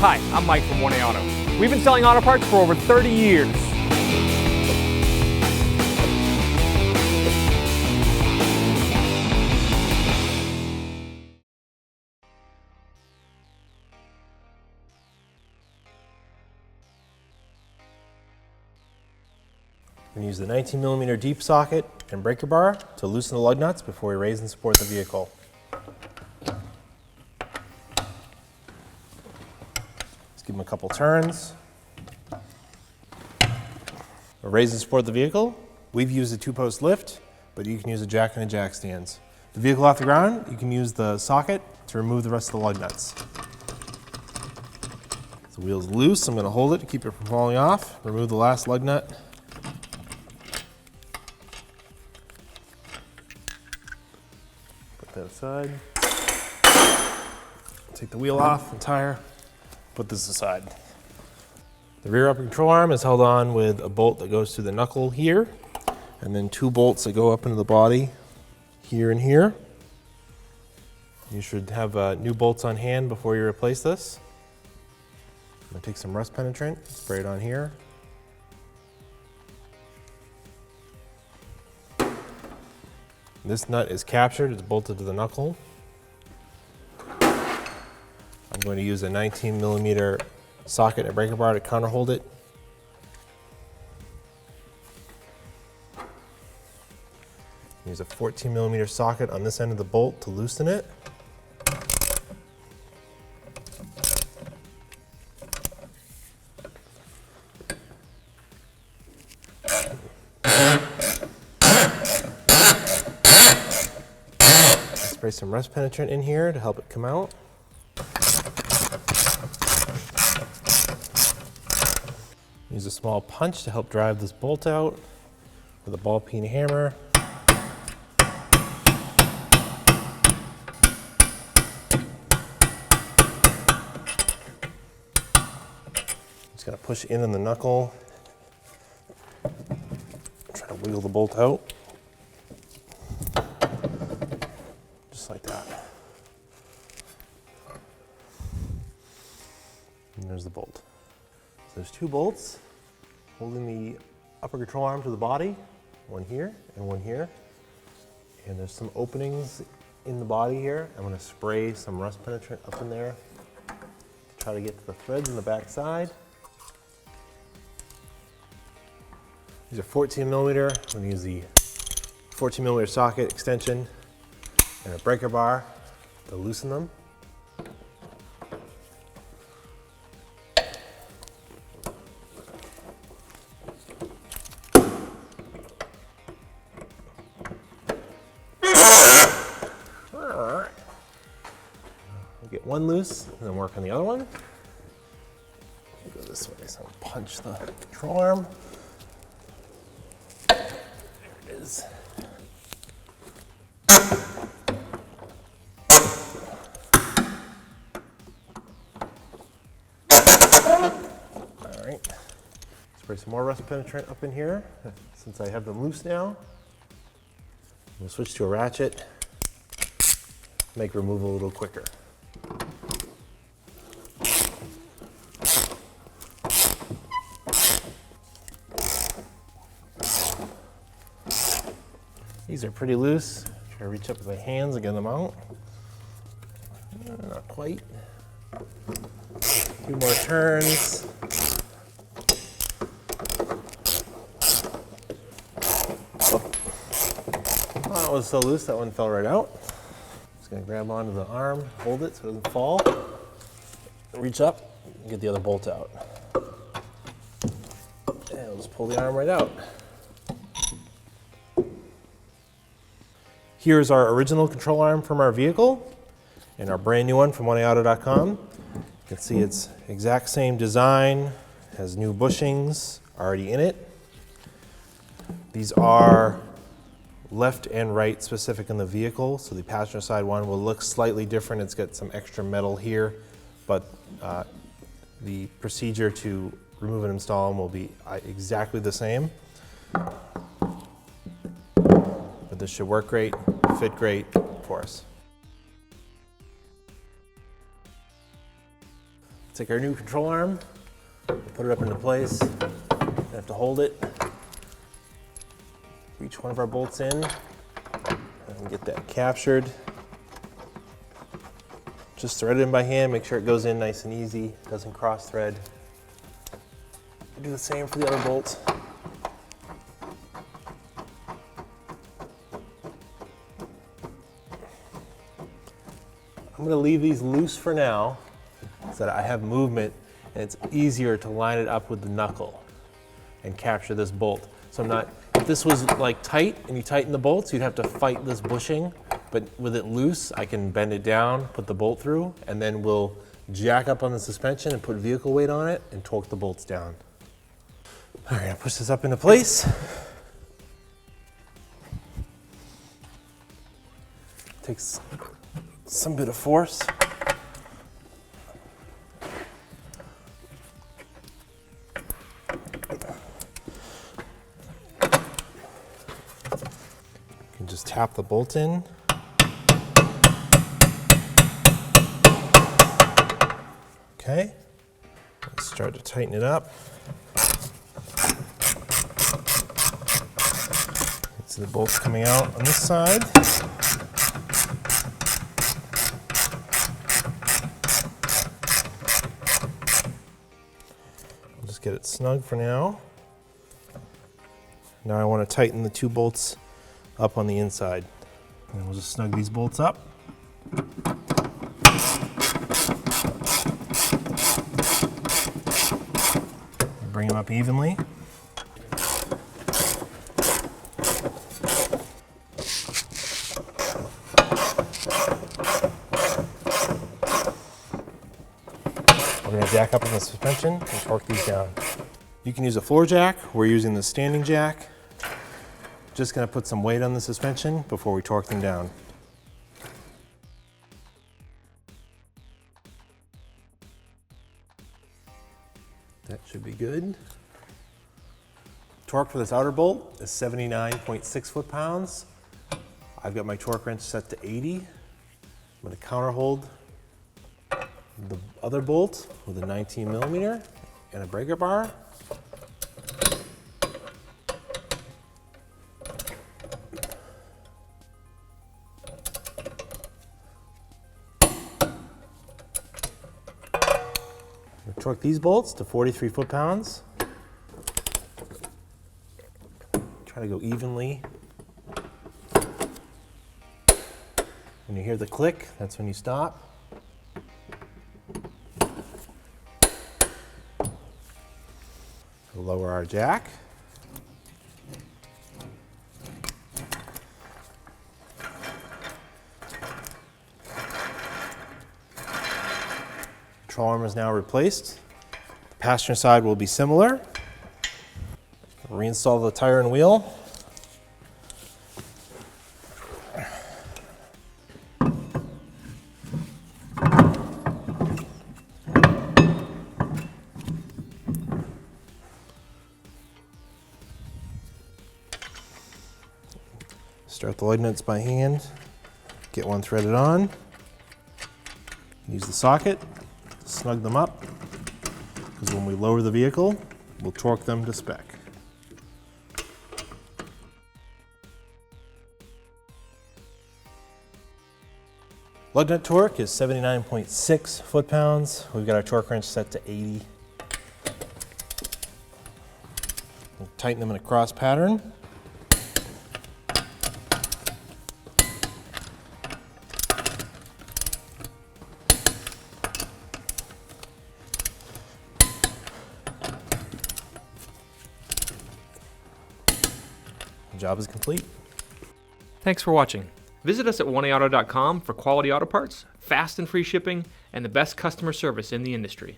Hi, I'm Mike from 1A Auto. We've been selling auto parts for over 30 years. We're going to use the 19mm deep socket and breaker bar to loosen the lug nuts before we raise and support the vehicle. Let's give them a couple turns. We'll raise and support the vehicle. We've used a 2-post lift, but you can use a jack and a jack stands. The vehicle off the ground, you can use the socket to remove the rest of the lug nuts. The wheel's loose. I'm going to hold it to keep it from falling off. Remove the last lug nut. Put that aside. Take the wheel off, the tire. Put this aside. The rear upper control arm is held on with a bolt that goes through the knuckle here, and then 2 bolts that go up into the body here and here. You should have new bolts on hand before you replace this. I'm going to take some rust penetrant, spray it on here. This nut is captured, it's bolted to the knuckle. I'm going to use a 19mm socket and breaker bar to counter hold it. Use a 14mm socket on this end of the bolt to loosen it. Spray some rust penetrant in here to help it come out. Use a small punch to help drive this bolt out with a ball peen hammer. Just gotta push in on the knuckle. Try to wiggle the bolt out. Just like that. And there's the bolt. So there's 2 bolts holding the upper control arm to the body, one here and one here. And there's some openings in the body here. I'm going to spray some rust penetrant up in there to try to get to the threads in the back side. These are 14mm. I'm going to use the 14mm socket extension and a breaker bar to loosen them. Get one loose and then work on the other one. Go this way, so I'll punch the control arm. There it is. All right. Spray some more rust penetrant up in here. Since I have them loose now, we'll switch to a ratchet. Make removal a little quicker. These are pretty loose. Try to reach up with my hands and get them out. Not quite. A few more turns. Oh, that was so loose that one fell right out. Just gonna grab onto the arm, hold it so it doesn't fall. Reach up and get the other bolt out. And we'll just pull the arm right out. Here's our original control arm from our vehicle and our brand new one from 1AAuto.com. You can see it's exact same design, has new bushings already in it. These are left and right specific in the vehicle, so the passenger side one will look slightly different. It's got some extra metal here, but the procedure to remove and install them will be exactly the same. But this should work great, fit great for us. Take our new control arm, put it up into place. We have to hold it. Reach one of our bolts in and get that captured. Just thread it in by hand, make sure it goes in nice and easy, doesn't cross thread. Do the same for the other bolts. I'm going to leave these loose for now so that I have movement and it's easier to line it up with the knuckle and capture this bolt. So I'm not, if this was like tight and you tighten the bolts, you'd have to fight this bushing, but with it loose, I can bend it down, put the bolt through, and then we'll jack up on the suspension and put vehicle weight on it and torque the bolts down. All right, I'll push this up into place. Takes some bit of force. You can just tap the bolt in. Okay, let's start to tighten it up. See the bolts coming out on this side. I'll just get it snug for now. Now I want to tighten the two bolts up on the inside. And we'll just snug these bolts up. Bring them up evenly. We're going to jack up on the suspension and torque these down. You can use a floor jack. We're using the standing jack. Just going to put some weight on the suspension before we torque them down. That should be good. Torque for this outer bolt is 79.6 foot-pounds. I've got my torque wrench set to 80. I'm going to counter hold the other bolt with a 19 millimeter and a breaker bar. Torque these bolts to 43 foot-pounds. Try to go evenly. When you hear the click, that's when you stop. We'll lower our jack. Control arm is now replaced. The passenger side will be similar. Reinstall the tire and wheel. Start the lug nuts by hand. Get one threaded on. Use the socket. Snug them up, because when we lower the vehicle, we'll torque them to spec. Lug nut torque is 79.6 foot-pounds. We've got our torque wrench set to 80. We'll tighten them in a cross pattern. Job is complete. Thanks for watching. Visit us at oneauto.com for quality auto parts, fast and free shipping, and the best customer service in the industry.